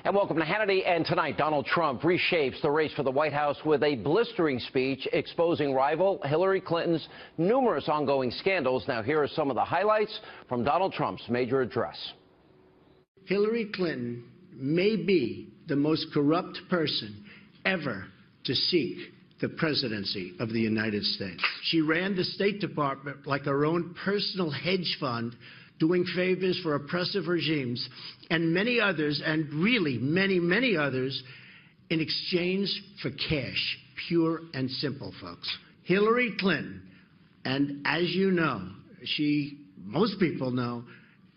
And welcome to Hannity. And tonight, Donald Trump reshapes the race for the White House with a blistering speech exposing rival Hillary Clinton's numerous ongoing scandals. Now, here are some of the highlights from Donald Trump's major address. Hillary Clinton may be the most corrupt person ever to seek the presidency of the United States. She ran the State Department like her own personal hedge fund, doing favors for oppressive regimes and many others, and really many, many others, in exchange for cash, pure and simple, folks. Hillary Clinton, and as you know, most people know,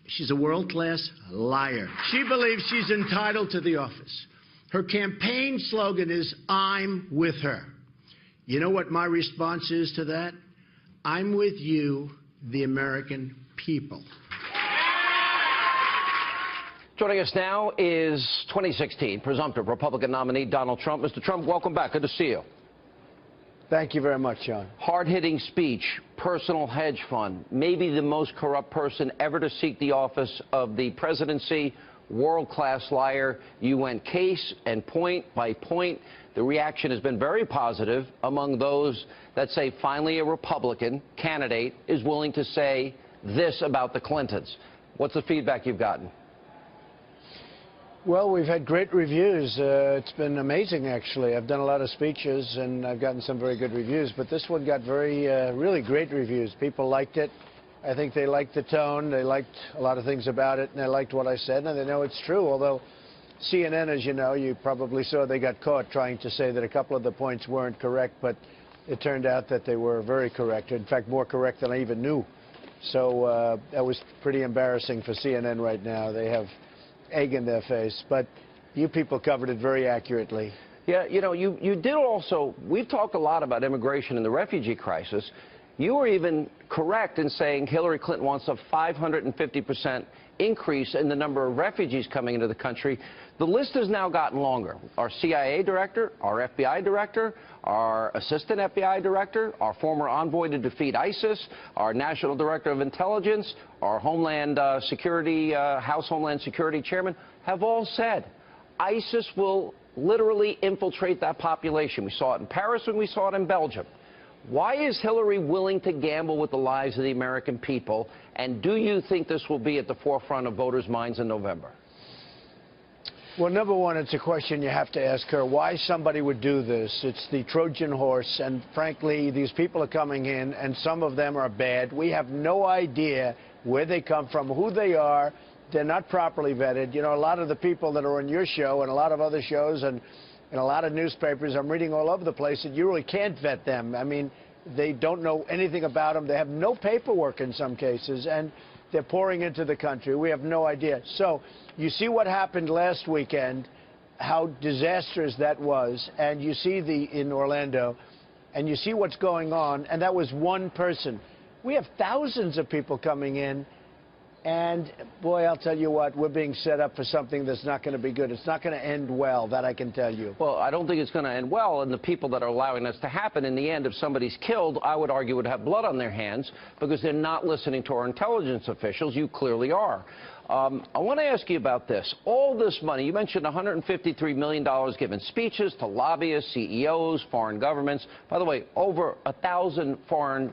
she's a world-class liar. She believes she's entitled to the office. Her campaign slogan is, "I'm with her." You know what my response is to that? I'm with you, the American people. Joining us now is 2016 presumptive Republican nominee Donald Trump. Mr. Trump, welcome back. Good to see you. Thank you very much, John. Hard-hitting speech, personal hedge fund, maybe the most corrupt person ever to seek the office of the presidency, world-class liar. You went case and point by point. The reaction has been very positive among those that say finally a Republican candidate is willing to say this about the Clintons. What's the feedback you've gotten? Well, we've had great reviews. It's been amazing, actually. I've done a lot of speeches, and I've gotten some very good reviews. But this one got really great reviews. People liked it. I think they liked the tone. They liked a lot of things about it, and they liked what I said, and they know it's true. Although CNN, as you know, you probably saw, they got caught trying to say that a couple of the points weren't correct, but it turned out that they were very correct. In fact, more correct than I even knew. So that was pretty embarrassing for CNN right now. They have egg in their face, but you people covered it very accurately. Yeah, you know, you did also, we've talked a lot about immigration and the refugee crisis. You were even correct in saying Hillary Clinton wants a 550% increase in the number of refugees coming into the country. The list has now gotten longer. Our CIA director, our FBI director, our assistant FBI director, our former envoy to defeat ISIS, our national director of intelligence, our Homeland Security, House Homeland Security chairman have all said ISIS will literally infiltrate that population. We saw it in Paris and we saw it in Belgium. Why is Hillary willing to gamble with the lives of the American people? And do you think this will be at the forefront of voters' minds in November? Well, number one, it's a question you have to ask her, why somebody would do this. It's the Trojan horse, and frankly, these people are coming in, and some of them are bad. We have no idea where they come from, who they are. They're not properly vetted. You know, a lot of the people that are on your show and a lot of other shows and a lot of newspapers, I'm reading all over the place, that you really can't vet them. I mean, they don't know anything about them. They have no paperwork in some cases, and they're pouring into the country. We have no idea. So you see what happened last weekend, how disastrous that was, and you see in Orlando, and you see what's going on, and that was one person. We have thousands of people coming in, and, boy, I'll tell you what, we're being set up for something that's not going to be good. It's not going to end well, that I can tell you. Well, I don't think it's going to end well, and the people that are allowing this to happen, in the end, if somebody's killed, I would argue would have blood on their hands because they're not listening to our intelligence officials. You clearly are. I want to ask you about this. All this money, you mentioned $153 million given speeches to lobbyists, CEOs, foreign governments. By the way, over 1,000 foreign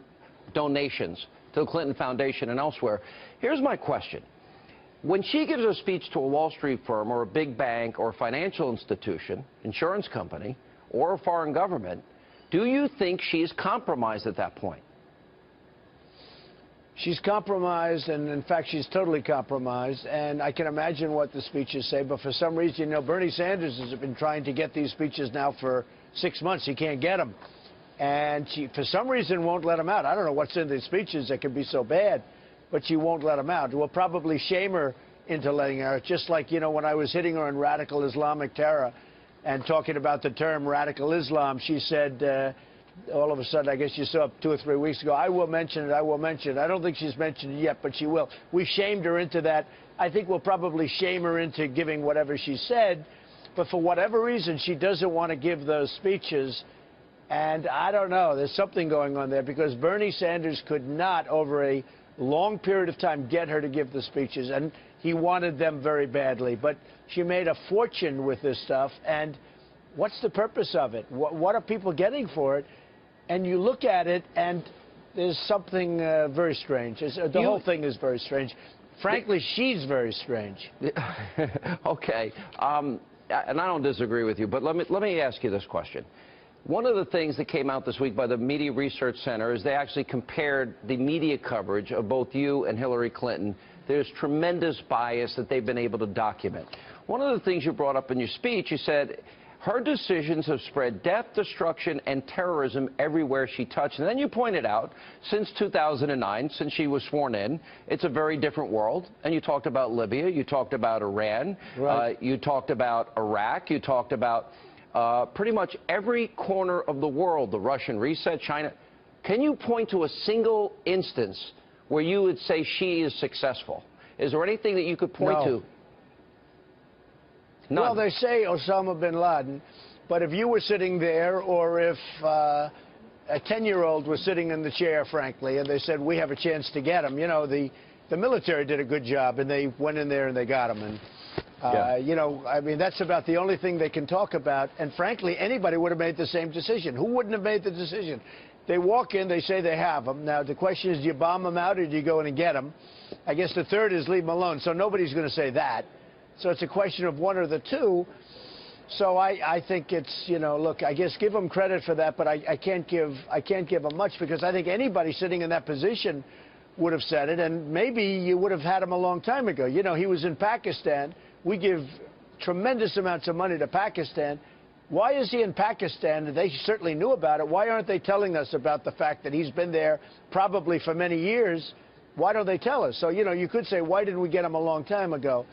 donations to the Clinton Foundation and elsewhere. Here's my question. When she gives a speech to a Wall Street firm or a big bank or a financial institution, insurance company, or a foreign government, do you think she's compromised at that point? She's compromised, and in fact, she's totally compromised, and I can imagine what the speeches say, but for some reason, you know, Bernie Sanders has been trying to get these speeches now for 6 months. He can't get them. And she, for some reason, won't let them out. I don't know what's in these speeches that can be so bad, but she won't let them out. We'll probably shame her into letting her out, just like, you know, when I was hitting her on radical Islamic terror and talking about the term radical Islam, she said, all of a sudden, I guess you saw 2 or 3 weeks ago, I will mention it, I will mention it. I don't think she's mentioned it yet, but she will. We shamed her into that. I think we'll probably shame her into giving whatever she said, but for whatever reason, she doesn't want to give those speeches. And I don't know, there's something going on there, because Bernie Sanders could not, over a long period of time, get her to give the speeches, and he wanted them very badly. But she made a fortune with this stuff, and what's the purpose of it? What are people getting for it? And you look at it, and there's something very strange. The whole thing is very strange. Frankly, she's very strange. Okay. And I don't disagree with you, but let me ask you this question. One of the things that came out this week by the Media Research Center is they actually compared the media coverage of both you and Hillary Clinton. There's tremendous bias that they've been able to document. One of the things you brought up in your speech, you said, her decisions have spread death, destruction, and terrorism everywhere she touched. And then you pointed out, since 2009, since she was sworn in, it's a very different world. And you talked about Libya, you talked about Iran, right. You talked about Iraq, you talked about pretty much every corner of the world, the Russian reset, China. Can you point to a single instance where you would say she is successful? Is there anything that you could point to? None. Well, they say Osama bin Laden, but if you were sitting there, or if a 10-year-old was sitting in the chair, frankly, and they said, we have a chance to get him, you know, the military did a good job, and they went in there and they got him. And, you know, I mean, that's about the only thing they can talk about. And frankly, anybody would have made the same decision. Who wouldn't have made the decision? They walk in, they say they have them. Now, the question is, do you bomb them out or do you go in and get them? I guess the third is leave them alone. So nobody's going to say that. So it's a question of one or the two. So I think it's, you know, look, I guess give them credit for that, but I can't give them much, because I think anybody sitting in that position would have said it, and maybe you would have had him a long time ago. You know, he was in Pakistan. We give tremendous amounts of money to Pakistan. Why is he in Pakistan? They certainly knew about it. Why aren't they telling us about the fact that he's been there probably for many years? Why don't they tell us? So, you know, you could say, why didn't we get him a long time ago?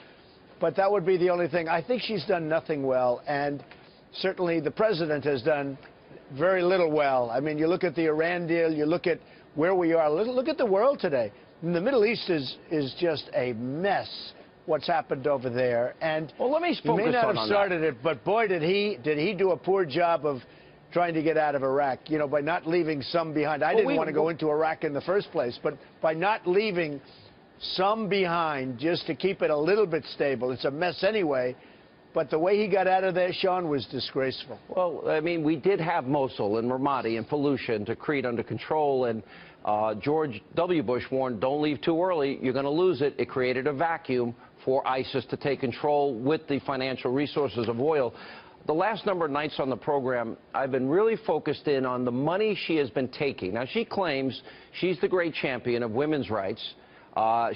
But that would be the only thing. I think she's done nothing well, and certainly the president has done very little well. I mean, you look at the Iran deal, you look at where we are. Look at the world today. And the Middle East is just a mess, what's happened over there. And well, let me he may not have started it, but boy, did he do a poor job of trying to get out of Iraq, you know, by not leaving some behind. I didn't want to go into Iraq in the first place, but by not leaving some behind just to keep it a little bit stable. It's a mess anyway, but the way he got out of there, Sean, was disgraceful. Well, I mean, we did have Mosul and Ramadi and Fallujah and Tikrit under control, and George W. Bush warned, don't leave too early, you're going to lose it. It created a vacuum for ISIS to take control with the financial resources of oil. The last number of nights on the program, I've been really focused in on the money she has been taking. Now, she claims she's the great champion of women's rights.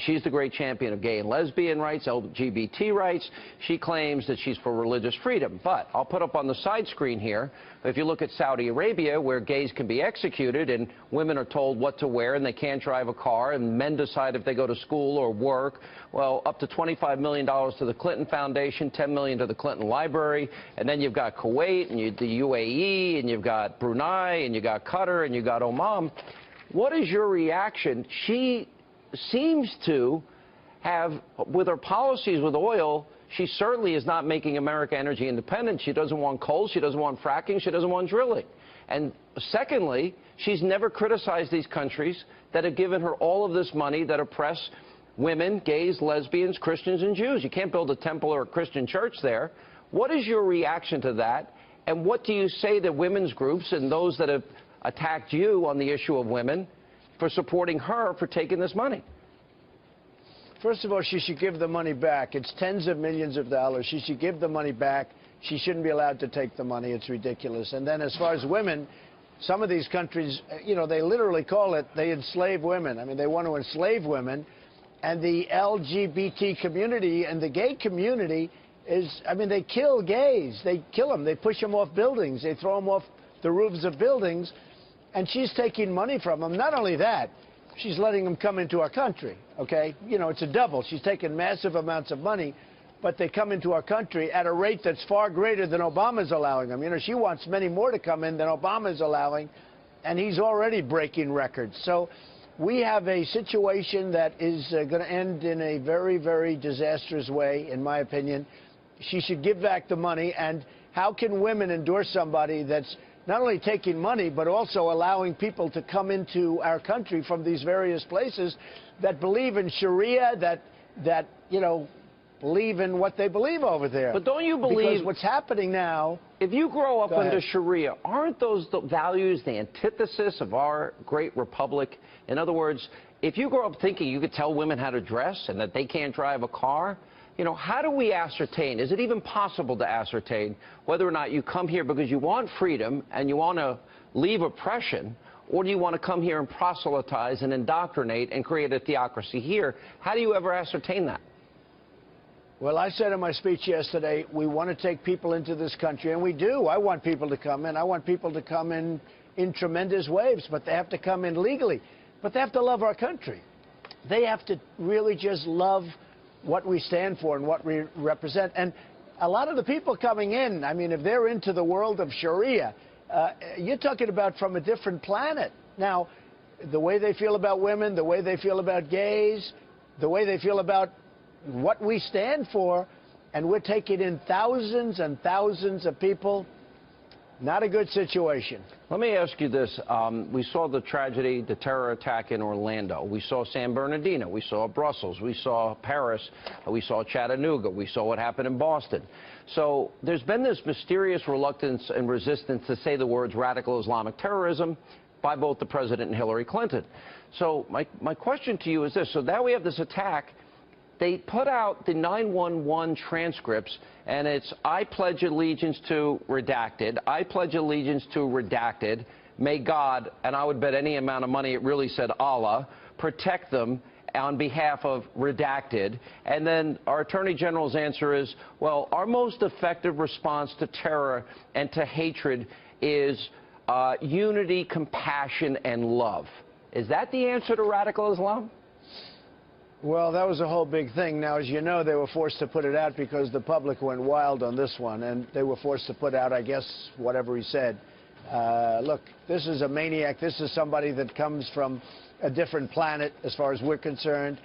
She's the great champion of gay and lesbian rights, LGBT rights. She claims that she's for religious freedom. But I'll put up on the side screen here, if you look at Saudi Arabia, where gays can be executed and women are told what to wear and they can't drive a car, and men decide if they go to school or work, well, up to $25 million to the Clinton Foundation, $10 million to the Clinton Library, and then you've got Kuwait and the UAE, and you've got Brunei, and you've got Qatar, and you've got Oman. What is your reaction? She seems to have, with her policies with oil, she certainly is not making America energy independent. She doesn't want coal. She doesn't want fracking. She doesn't want drilling. And secondly, she's never criticized these countries that have given her all of this money that oppress women, gays, lesbians, Christians, and Jews. You can't build a temple or a Christian church there. What is your reaction to that? And what do you say to women's groups and those that have attacked you on the issue of women for supporting her for taking this money? First of all, she should give the money back. It's tens of millions of dollars. She should give the money back. She shouldn't be allowed to take the money. It's ridiculous. And then as far as women, some of these countries, you know, they literally call it, they enslave women. I mean, they want to enslave women. And the LGBT community and the gay community is, I mean, they kill gays. They kill them. They push them off buildings. They throw them off the roofs of buildings. And she's taking money from them. Not only that, she's letting them come into our country, okay? You know, it's a double. She's taking massive amounts of money, but they come into our country at a rate that's far greater than Obama's allowing them. You know, she wants many more to come in than Obama's allowing, and he's already breaking records. So we have a situation that is going to end in a very, very disastrous way, in my opinion. She should give back the money, and how can women endorse somebody that's not only taking money, but also allowing people to come into our country from these various places that believe in Sharia, that you know, believe in what they believe over there. But don't you believe... Because what's happening now... If you grow up under Sharia, aren't those the values the antithesis of our great republic? In other words, if you grow up thinking you could tell women how to dress and that they can't drive a car, you know, how do we ascertain? Is it even possible to ascertain whether or not you come here because you want freedom and you want to leave oppression, or do you want to come here and proselytize and indoctrinate and create a theocracy here? How do you ever ascertain that? Well, I said in my speech yesterday, we want to take people into this country, and we do. I want people to come in. I want people to come in tremendous waves, but they have to come in legally. But they have to love our country. They have to really just love what we stand for and what we represent. And a lot of the people coming in, I mean, if they're into the world of Sharia, you're talking about from a different planet. Now, the way they feel about women, the way they feel about gays, the way they feel about what we stand for, and we're taking in thousands and thousands of people. Not a good situation. Let me ask you this. We saw the tragedy, the terror attack in Orlando. We saw San Bernardino. We saw Brussels. We saw Paris. We saw Chattanooga. We saw what happened in Boston. So there's been this mysterious reluctance and resistance to say the words radical Islamic terrorism by both the president and Hillary Clinton. So my question to you is this. So now we have this attack. They put out the 911 transcripts, and it's, I pledge allegiance to redacted, I pledge allegiance to redacted, may God, and I would bet any amount of money it really said Allah, protect them on behalf of redacted. And then our Attorney General's answer is, well, our most effective response to terror and to hatred is unity, compassion, and love. Is that the answer to radical Islam? Well, that was a whole big thing. Now, as you know, they were forced to put it out because the public went wild on this one, and they were forced to put out, I guess, whatever he said. Look, this is a maniac. This is somebody that comes from a different planet, as far as we're concerned.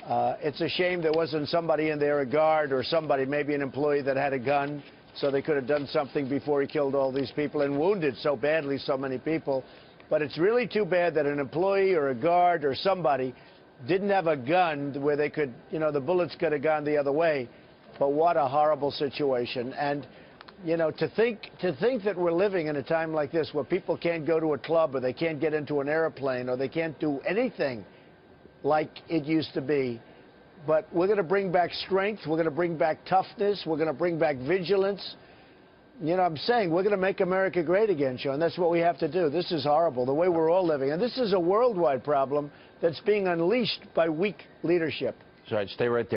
It's a shame there wasn't somebody in there, a guard or somebody, maybe an employee that had a gun, so they could have done something before he killed all these people and wounded so badly so many people. But it's really too bad that an employee or a guard or somebody didn't have a gun where they could, you know, the bullets could have gone the other way. But what a horrible situation. And, you know, to think that we're living in a time like this where people can't go to a club or they can't get into an airplane or they can't do anything like it used to be. But we're going to bring back strength. We're going to bring back toughness. We're going to bring back vigilance. You know, I'm saying we're going to make America great again, Sean. That's what we have to do. This is horrible, the way we're all living. And this is a worldwide problem that's being unleashed by weak leadership. That's right. Stay right there.